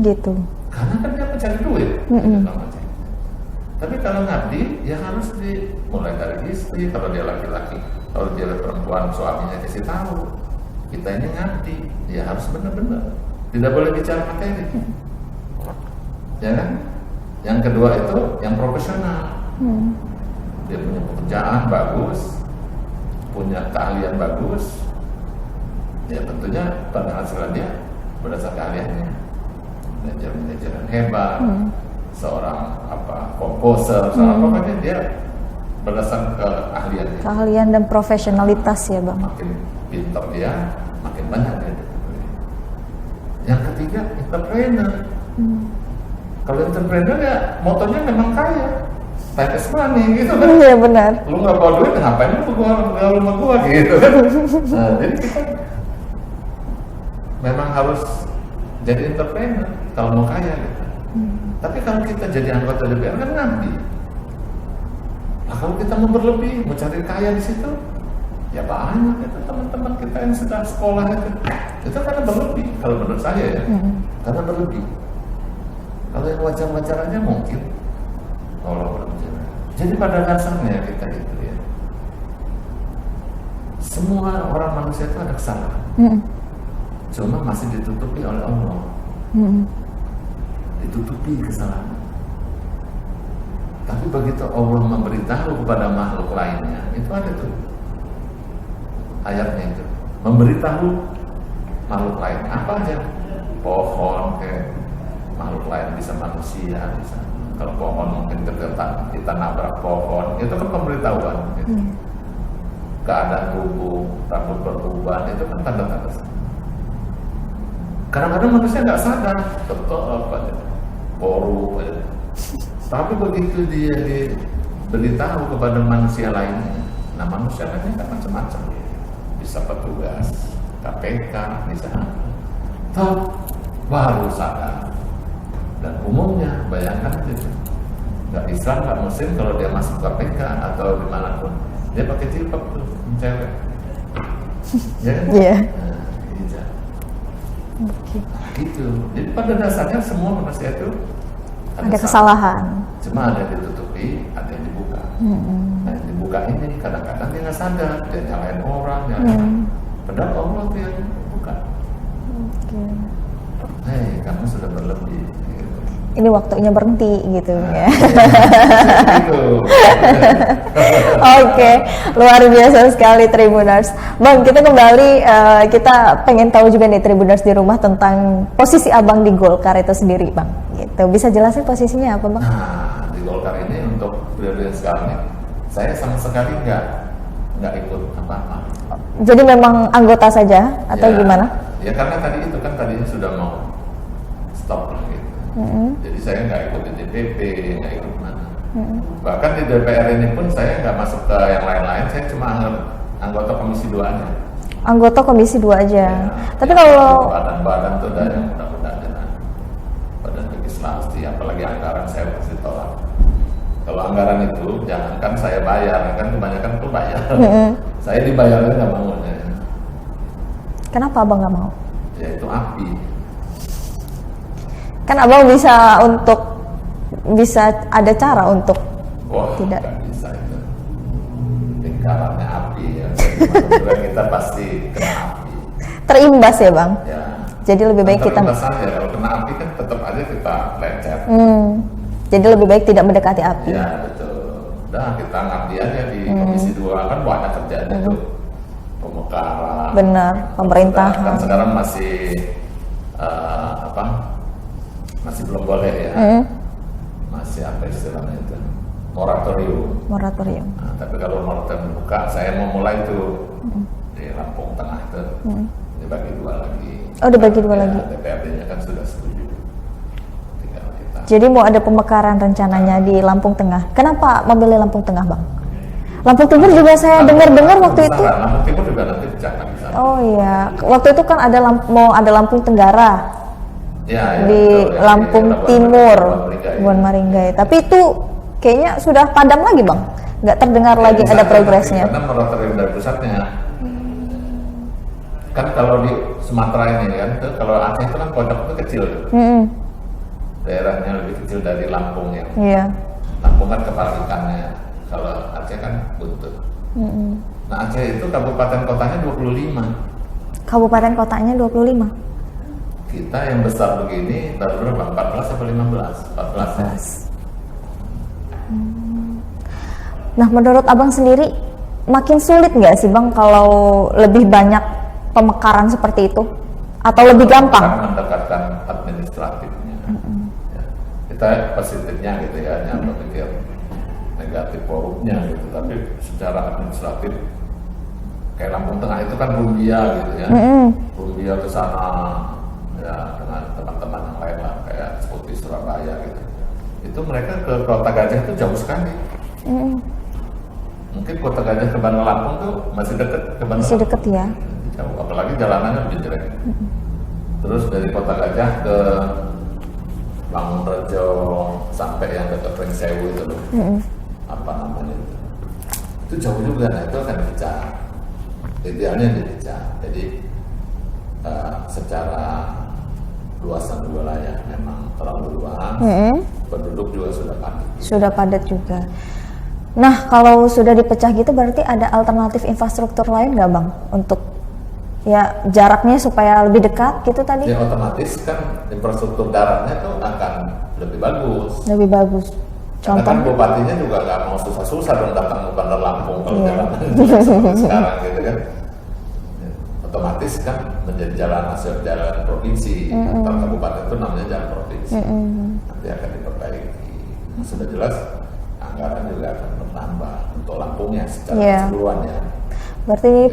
Gitu. Karena kan dia mencari duit, tukang ojek. Tapi kalau ngabdi, ya harus dimulai dari istri, kalau dia laki-laki. Kalau dia perempuan, suaminya kasih tahu. Kita ini ngabdi, ya harus benar-benar. Tidak boleh bicara materi. Ya kan? Yang kedua itu, yang profesional. Dia punya pekerjaan bagus, punya keahlian bagus. Ya tentunya pada hasilnya dia berdasarkan keahliannya. Manajer yang hebat. Seorang komposer, pokoknya dia berdasarkan keahliannya. Keahlian dan profesionalitas ya Bang. Makin pintar dia, makin banyak dia. Yang ketiga, entrepreneur. Kalau entrepreneur ya motonya memang kaya, time is money gitu kan. Iya benar. Lu nggak bawa duit, ngapain lu ke rumah gua gitu kan. Nah, jadi kita memang harus jadi entrepreneur kalau mau kaya gitu. Tapi kalau kita jadi anggota DPR kan ngabdi. Nah kalau kita mau berlebih, mau cari kaya di situ, ya banyak itu teman-teman kita yang sudah sekolah itu karena berlebih. Kalau menurut saya ya, karena berlebih. Kalau yang wajar-wajar aja mungkin Allah belum jalan. Jadi pada dasarnya kita itu ya, semua orang manusia itu ada kesalahan, cuma masih ditutupi oleh Allah, ditutupi kesalahan. Tapi begitu Allah memberitahu kepada makhluk lainnya, itu ada tuh ayatnya itu, memberitahu makhluk lainnya apa aja, pohon kayak makhluk lain, bisa manusia, bisa kalau pohon mungkin kita nabrak pohon, itu kan pemberitahuan gitu. Keadaan tubuh, rambut berubah, itu kan tanda-tanda. Kadang-kadang manusia nggak sadar, tetap aja, boru aja. Tapi begitu dia diberitahu kepada manusia lainnya, nah manusia lainnya kan macam-macam, bisa petugas KPK, bisa tahu, baru sadar. Dan umumnya bayangkan itu, nggak Islam, nggak Muslim, kalau dia masuk KPK atau dimanapun, dia pakai jilbab tuh, cewek, ya kan? Iya. Nah, gitu. Jadi pada dasarnya semua manusia itu ada kesalahan. Cuma ada yang ditutupi, ada yang dibuka. Nah yang dibuka ini kadang-kadang dia nggak sadar, dia nyalain orang, padahal Allah tuh yang buka. Hei, kamu sudah berlebih. Gitu. Ini waktunya berhenti gitu ya. Oke, luar biasa sekali Tribuners. Bang, kita kembali, kita pengen tahu juga nih Tribuners di rumah tentang posisi Abang di Golkar itu sendiri, Bang. Gitu. Bisa jelasin posisinya apa, Bang? Nah, di Golkar ini untuk periode sekarang ini, saya sama sekali nggak ikut apa-apa. Jadi memang anggota saja atau ya, gimana? Ya karena tadinya sudah mau stop gitu. Jadi saya nggak ikut di DPP, nggak ikut mana. Bahkan di DPR ini pun saya nggak masuk ke yang lain-lain, saya cuma anggota Komisi 2 aja. Anggota Komisi 2 aja. Ya, tapi ya, kalau badan-badan tuh ada yang mudah-mudahan badan legislasi, apalagi anggaran saya pasti tolak. Kalau anggaran itu jangankan saya bayar, kan kebanyakan tuh bayar. Saya dibayarnya nggak mau. Ya. Kenapa Abang nggak mau? Ya itu api. Kan Abang bisa ada cara untuk tidak. Nggak bisa itu. Lingkarannya api ya. Kita pasti kena api. Terimbas ya Bang. Ya. Jadi lebih baik kita. Terimbas aja. Kalau kena api kan tetap aja kita lecet. Jadi lebih baik tidak mendekati api. Ya betul. Nah kita ngabdi aja di Komisi 2 kan banyak kerjaan itu. Pemekaran. Benar. Pemerintahan. Kan sekarang masih masih belum boleh ya. Masih apa istilahnya itu? Moratorium. Nah, tapi kalau moratorium buka, saya mau mulai itu di Lampung Tengah itu dibagi 2 lagi. Oh, dibagi 2 lagi. DPRD-nya kan sudah setuju. Tinggal kita. Jadi mau ada pemekaran rencananya di Lampung Tengah. Kenapa memilih Lampung Tengah, Bang? Lampung Timur juga saya dengar-dengar waktu itu. Lampung Timur juga nanti jangan di sana. Oh iya, waktu itu kan mau ada Lampung Tenggara. Ya, di betul, Lampung Timur, Buan Maringgai. Tapi itu kayaknya sudah padam lagi Bang, nggak terdengar lagi ada progresnya. Karena moratorium dari pusatnya. Kan kalau di Sumatera ini kan, kalau Aceh itu kan pondok itu kecil. Daerahnya lebih kecil dari Lampung ya. Iya. Lampung kan kepala ikannya, kalau Aceh kan buntut. Nah Aceh itu kabupaten kotanya 25. Kabupaten kotanya 25. Kita yang besar begini baru berapa? 14 atau 15? 14. Nah menurut Abang sendiri makin sulit nggak sih Bang kalau lebih banyak pemekaran seperti itu? Atau lebih gampang? Mendekatkan administratifnya. Ya. Kita positifnya gitu ya, hanya berpikir negatif forumnya gitu. Tapi secara administratif kayak Lampung Tengah itu kan Rumbia gitu ya. Rumbia ke sana ya dengan teman-teman yang lain lah kayak seperti Surabaya gitu. Itu mereka ke Kota Gajah itu jauh sekali. Mungkin Kota Gajah ke Bandar Lampung tuh masih dekat ke Bandar. Masih dekat ya. Jauh, apalagi jalanannya lebih jelek. Terus dari Kota Gajah ke Bangunrejo sampai yang dekat Ring Sewu itu loh. Apa namanya itu? Itu jauh juga. Nah itu akan dipecah. Idealnya dipecah. Jadi secara luasan wilayah memang terlalu luas, penduduk juga sudah padat. Sudah padat juga. Nah, kalau sudah dipecah gitu berarti ada alternatif infrastruktur lain nggak Bang untuk ya jaraknya supaya lebih dekat gitu tadi? Ya otomatis kan infrastruktur daratnya tuh akan lebih bagus. Lebih bagus. Karena kan Contohnya? bupatinya juga nggak mau susah-susah dong datang ke Bandar Lampung kalau jalan seperti sekarang gitu kan. Otomatis kan menjadi jalan nasional, jalan provinsi. Antar kabupaten itu namanya jalan provinsi. Nanti akan diperbaiki. Sudah jelas anggaran juga akan bertambah untuk Lampungnya secara keseluruhan ya. Berarti ini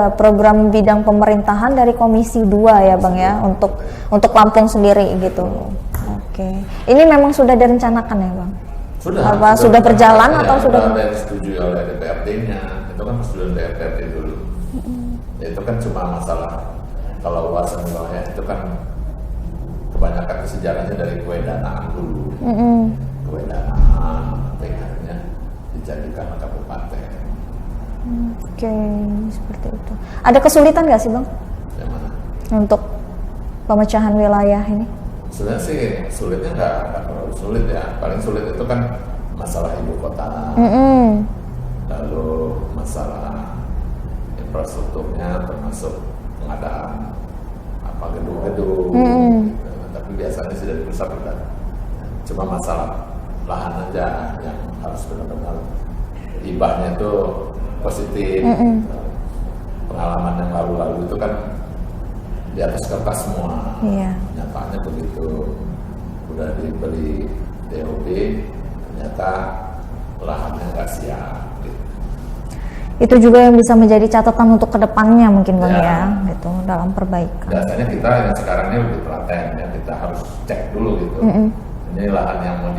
program bidang pemerintahan dari Komisi 2 ya Bang ya untuk Lampung sendiri gitu. Oke. Ini memang sudah direncanakan ya Bang? Sudah berjalan atau sudah? Sudah disetujui oleh DPRD-nya. Itu kan persetujuan DPRD dulu. Ya, itu kan cuma masalah kalau luasan wilayah itu kan kebanyakan sejarahnya dari kue danaan dulu. Kue danaan akhirnya dijadikan kabupaten. Oke, seperti itu. Ada kesulitan nggak sih Bang? Yang mana? Untuk pemecahan wilayah ini? Sebenarnya sih sulitnya nggak terlalu sulit ya. Paling sulit itu kan masalah ibu kota, lalu masalah infrastrukturnya termasuk pengadaan gedung-gedung. Gitu. Tapi biasanya sudah di pusat udah. Cuma masalah lahan aja yang harus benar-benar hibahnya itu positif. Pengalaman yang lalu-lalu itu kan di atas kertas semua. Nyatanya begitu udah dibeli DOB ternyata lahannya nggak siap gitu. Itu juga yang bisa menjadi catatan untuk kedepannya mungkin Bang ya gitu dalam perbaikan. Biasanya kita yang sekarang ini lebih telaten ya, kita harus cek dulu gitu. Ini lahan yang mau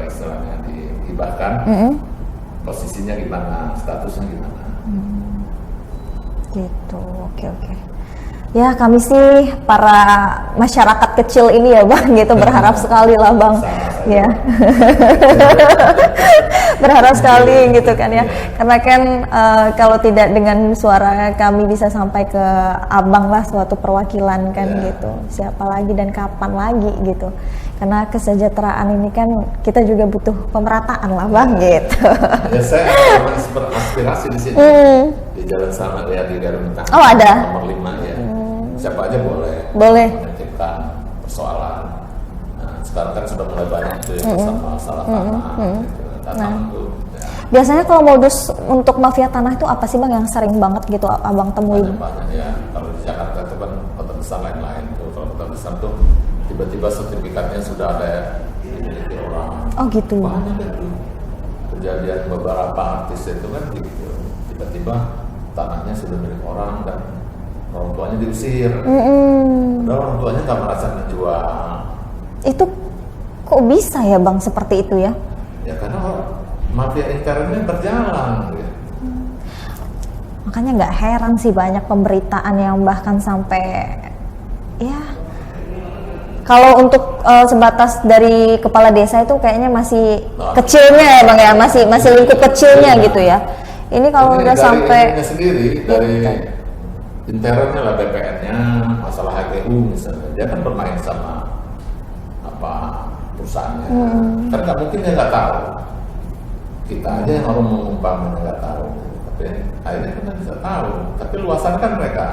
istilahnya dihibahkan, posisinya gimana, statusnya gimana. Gitu, oke. Ya kami sih para masyarakat kecil ini ya Bang gitu berharap sekali lah Bang. Ya. Berharap sekali gitu kan ya. Karena kan kalau tidak dengan suara kami bisa sampai ke Abang lah suatu perwakilan kan gitu. Siapa lagi dan kapan lagi gitu. Karena kesejahteraan ini kan kita juga butuh pemerataan lah Bang gitu. Ya saya beraspirasi di sini. Di Jalan Selamat ya di Garut Tengah. Oh ada. Nomor 5 ya. Siapa aja boleh menitipkan persoalan. Nah, sekarang kan sudah mulai banyak tuh yang masalah tanah itu. Ya. Biasanya kalau modus untuk mafia tanah itu apa sih Bang yang sering banget gitu Abang temui? Banyak ya. Kalau di Jakarta itu kan kota besar lain-lain tuh. Kalau kota besar tuh tiba-tiba sertifikatnya sudah ada dimiliki orang. Oh gitu. Banyak itu. Kejadian beberapa artis itu kan gitu. Tiba-tiba tanahnya sudah milik orang dan orang tuanya diusir. Padahal orang tuanya nggak merasa menjual. Itu kok bisa ya Bang seperti itu ya? Ya karena mafia internetnya berjalan. Gitu. Makanya nggak heran sih banyak pemberitaan yang bahkan sampai ya kalau untuk sebatas dari kepala desa itu kayaknya masih kecilnya ya Bang ya, masih lingkup kecilnya gitu ya. Ini kalau udah sampai sendiri dari internetnya lah BPN-nya, masalah HGU misalnya, dia kan bermain sama perusahaannya. Kan nggak mungkin dia nggak tahu. Kita aja yang orang mengumpamanya nggak tahu. Tapi akhirnya kita bisa tahu. Tapi luasan kan mereka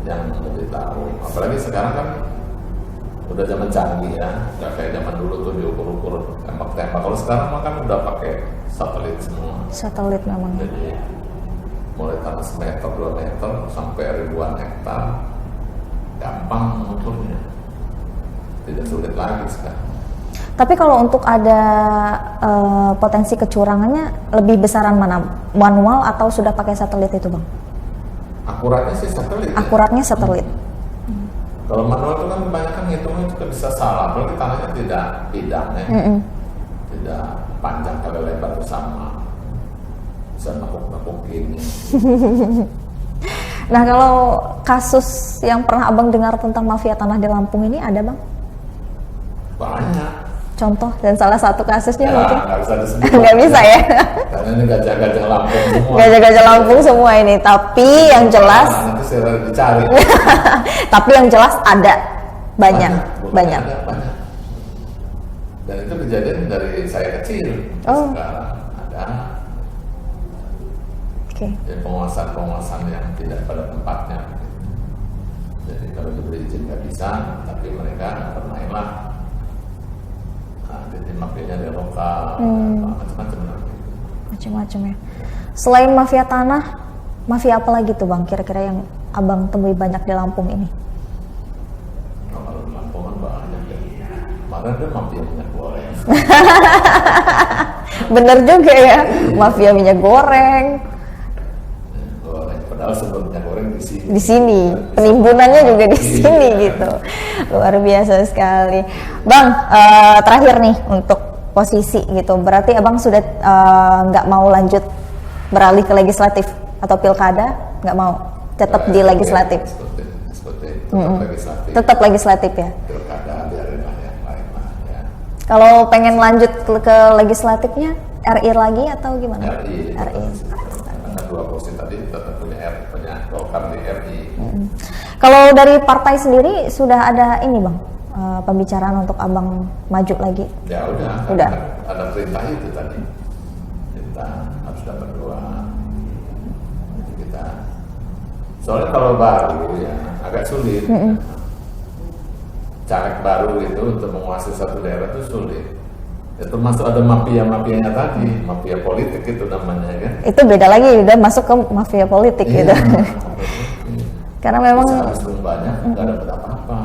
yang lebih tahu. Apalagi sekarang kan udah zaman canggih ya, nggak kayak zaman dulu tuh diukur-ukur tembak-tembak. Kalau sekarang kan udah pakai satelit semua. Satelit memang. Jadi mulai tanah semeter, 2 meter sampai ribuan hektar, gampang mengukurnya, tidak sulit lagi sekarang. Tapi kalau untuk ada potensi kecurangannya lebih besaran mana, manual atau sudah pakai satelit itu Bang? Akuratnya sih satelit. Akuratnya satelit. Kalau manual itu kan kebanyakan ngitungnya juga bisa salah, apalagi tanahnya tidak bidang ya, tidak panjang kali lebar bersama. Bisa nakuk-nakukin. Nah kalau kasus yang pernah Abang dengar tentang mafia tanah di Lampung ini ada Bang? Banyak. Contoh dan salah satu kasusnya ya, mungkin? Nggak bisa disebut. Nggak bisa ya? Karena ini gajah-gajah Lampung semua. Gajah-gajah Lampung semua ini, tapi yang jelas. Nanti saya dicari. Tapi yang jelas ada Banyak. Banyak. Dan itu kejadian dari saya kecil. Sekarang ada penguasaan yang tidak pada tempatnya. Jadi kalau diberi izin nggak bisa, tapi mereka bermainlah. Jadi mafianya dari lokal, macam-macam ya. Selain mafia tanah, mafia apa lagi tuh Bang? Kira-kira yang Abang temui banyak di Lampung ini? Kalau di Lampung kan banyak ya. Kemarin kan mafia minyak goreng. Bener juga ya, mafia minyak goreng. Padahal sebelum minyak goreng di sini. Di sini, penimbunannya juga di sini gitu. Luar biasa sekali. Bang, terakhir nih untuk posisi gitu. Berarti Abang sudah nggak mau lanjut beralih ke legislatif atau pilkada? Nggak mau? Tetap di legislatif? Tetap legislatif ya? Pilkada biarin lah yang lain lah ya. Kalau pengen lanjut ke legislatifnya, RI lagi atau gimana? RI. Karena dua kursi tadi tetap punya Golkar di RI. Kalau dari partai sendiri sudah ada ini Bang, pembicaraan untuk Abang maju lagi? Ya udah. Ada perintah itu tadi. Kita harus dapat dua. Soalnya kalau baru ya agak sulit. Caleg baru itu untuk menguasai satu daerah itu sulit. Ya, termasuk ada mafia-mafianya tadi, mafia politik itu namanya kan. Itu beda lagi, udah masuk ke mafia politik gitu. Karena memang banyak nggak dapat apa-apa.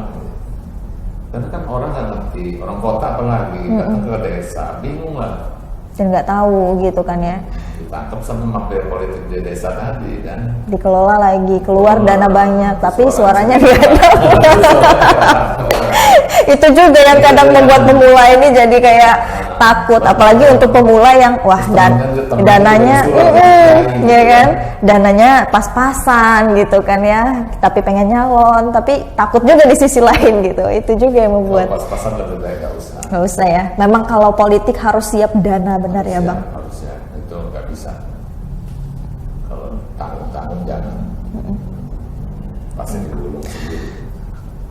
Karena kan orang nggak ngerti, orang kota apalagi datang ke desa bingung lah. Dan nggak tahu gitu kan ya. Ditangkap sama mafia politik di desa tadi kan. Dikelola lagi, keluar dana banyak, tapi suaranya nggak ada. Itu juga yang kadang membuat pemula ini jadi kayak takut, apalagi untuk pemula yang dananya ya kan, dananya pas-pasan gitu kan ya, tapi pengen nyalon, tapi takut juga di sisi lain gitu. Itu juga yang membuat pas-pasan lebih baik nggak usah ya. Memang kalau politik harus siap dana, benar ya Bang? Harus ya, itu nggak bisa. Kalau tanggung-tanggung jangan, pasti digulung sendiri.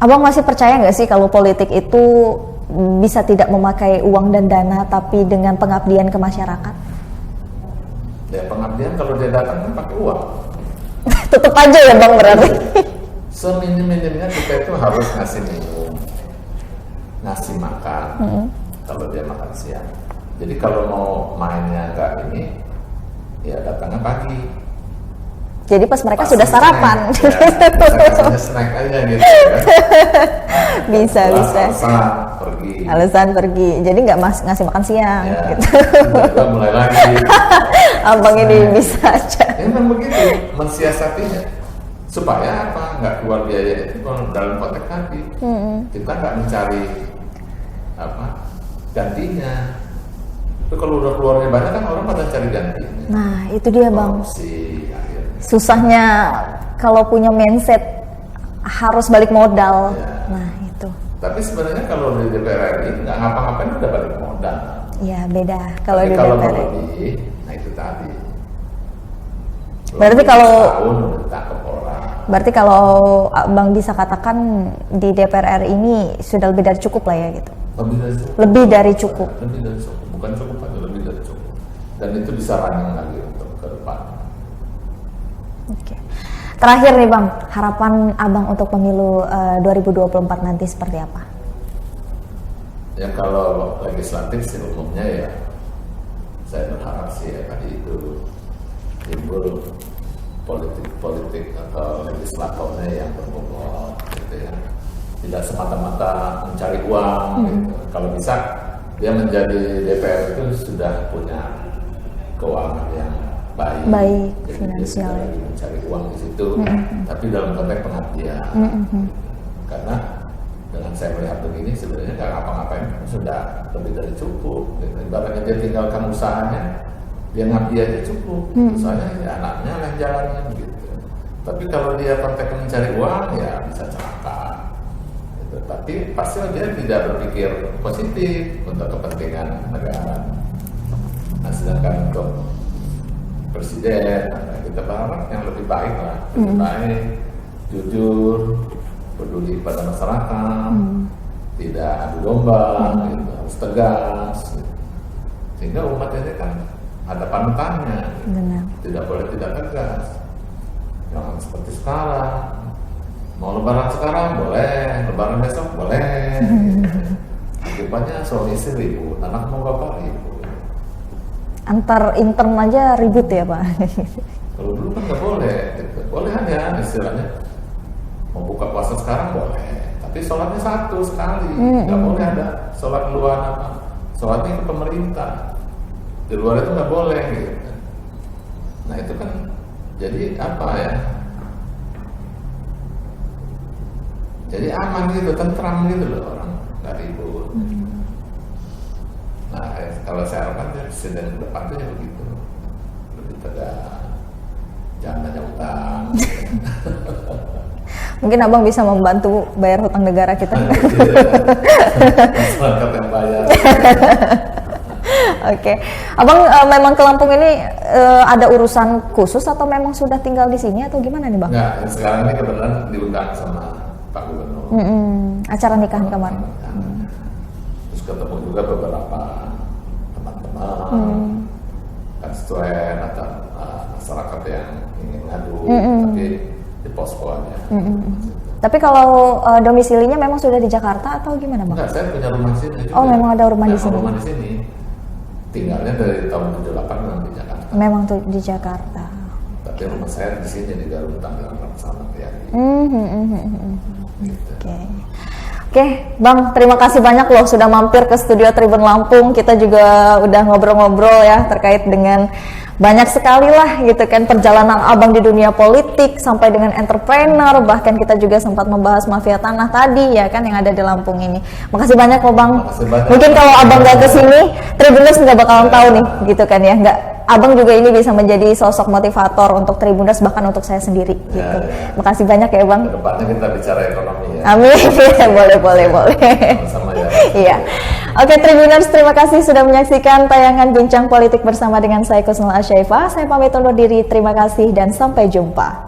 Abang masih percaya nggak sih kalau politik itu bisa tidak memakai uang dan dana, tapi dengan pengabdian ke masyarakat? Ya pengabdian kalau dia datang kan pakai uang. Tetap aja ya Bang berarti. Seminim-minimnya kita itu harus ngasih minum, ngasih makan. Kalau dia makan siang. Jadi kalau mau mainnya nggak ini, ya datangnya pagi. Jadi pas mereka sudah sarapan. Ya, snack aja gitu kan. Bisa. Alasan pergi. Jadi nggak ngasih makan siang. Ya, gitu. Kita mulai lagi. Abang ini bisa aja. Ya memang begitu, mensiasatinya. Supaya apa? Nggak keluar biaya itu dalam konteks tadi. Kita nggak mencari apa gantinya. Itu kalau udah keluarnya banyak kan orang pada cari gantinya. Nah itu dia Bang. Susahnya kalau punya mindset harus balik modal. Ya. Nah itu. Tapi sebenarnya kalau di DPR RI nggak ngapa-ngapain udah balik modal. Iya beda kalau di kalau DPR. Lebih, nah itu tadi. Berarti kalau orang. Berarti kalau Bang bisa katakan di DPR RI ini sudah lebih dari cukup lah ya gitu. Lebih dari cukup. Lebih dari cukup. Bukan cukup aja, lebih dari cukup. Dan itu bisa running lagi untuk ke depan. Oke. Terakhir nih Bang, harapan Abang untuk pemilu 2024 nanti seperti apa? Ya kalau legislatif sih umumnya ya saya berharap sih ya tadi itu timbul politik atau legislatornya yang berbobot gitu ya. Tidak semata-mata mencari uang gitu. Kalau bisa dia menjadi DPR itu sudah punya keuangan yang baik finansial, lagi mencari uang di situ, tapi dalam konteks pengabdian. Karena dengan saya melihat begini sebenarnya nggak ngapa-ngapain sudah lebih dari cukup. Ibaratnya dia tinggalkan usahanya, dia ngabdi aja cukup. Usahanya ya anaknya yang jalannya gitu. Tapi kalau dia konteks mencari uang ya bisa celaka. Gitu. Tapi pasti dia tidak berpikir positif untuk kepentingan negara. Nah sedangkan untuk presiden, kita berharap yang lebih baik lah, lebih baik, jujur, peduli pada masyarakat, tidak adu domba, gitu, harus tegas. Gitu. Sehingga umat ini kan ada panutannya, gitu. Tidak boleh tidak tegas. Jangan seperti sekarang. Mau lebaran sekarang boleh, lebaran besok boleh. Akibatnya suami istri ribut, anak mau bapak ribut. Antar intern aja ribut ya Pak? Kalau dulu kan nggak boleh, gitu. Boleh hanya istilahnya mau buka puasa sekarang boleh, tapi sholatnya satu sekali, nggak boleh ada sholat luar apa, sholatnya ke pemerintah, di luar itu nggak boleh gitu. Nah itu kan jadi apa ya? Jadi aman gitu, tentram gitu loh, orang nggak ribut. Nah kalau saya harapkan presiden depan itu ya begitu, lebih tegas, jangan banyak utang. Mungkin abang bisa membantu bayar hutang negara kita. Masyarakat yang bayar. Oke, abang memang ke Lampung ini ada urusan khusus atau memang sudah tinggal di sini atau gimana nih bang? Enggak, sekarang ini kebetulan diundang sama Pak Gubernur. Acara nikahan kemarin. Terus ketemu juga beberapa teman-teman, konstituen atau masyarakat yang ingin ngadu, tapi di posko aja. Tapi kalau domisilinya memang sudah di Jakarta atau gimana bang? Enggak, saya punya rumah di sini juga. Oh memang ada rumah di sini. Rumah di sini. Tinggalnya dari tahun 78 memang di Jakarta. Memang tuh di Jakarta. Tapi rumah saya di sini di Garut Tangerang sama Tiari. Gitu. Oke, Bang, terima kasih banyak loh sudah mampir ke studio Tribun Lampung. Kita juga udah ngobrol-ngobrol ya terkait dengan banyak sekali lah gitu kan perjalanan abang di dunia politik sampai dengan entrepreneur, bahkan kita juga sempat membahas mafia tanah tadi ya kan yang ada di Lampung ini. Makasih banyak loh Bang. Mungkin kalau abang gak kesini, Tribuners nggak bakalan tahu nih gitu kan ya. Nggak, abang juga ini bisa menjadi sosok motivator untuk Tribuners bahkan untuk saya sendiri gitu. Makasih banyak ya Bang. Kedepannya kita bicara ekonomi ya. Amin. boleh. Sama ya. Iya. Oke Tribuners, terima kasih sudah menyaksikan tayangan Bincang Politik bersama dengan saya Kusnul Asyaifah. Saya pamit undur diri, terima kasih dan sampai jumpa.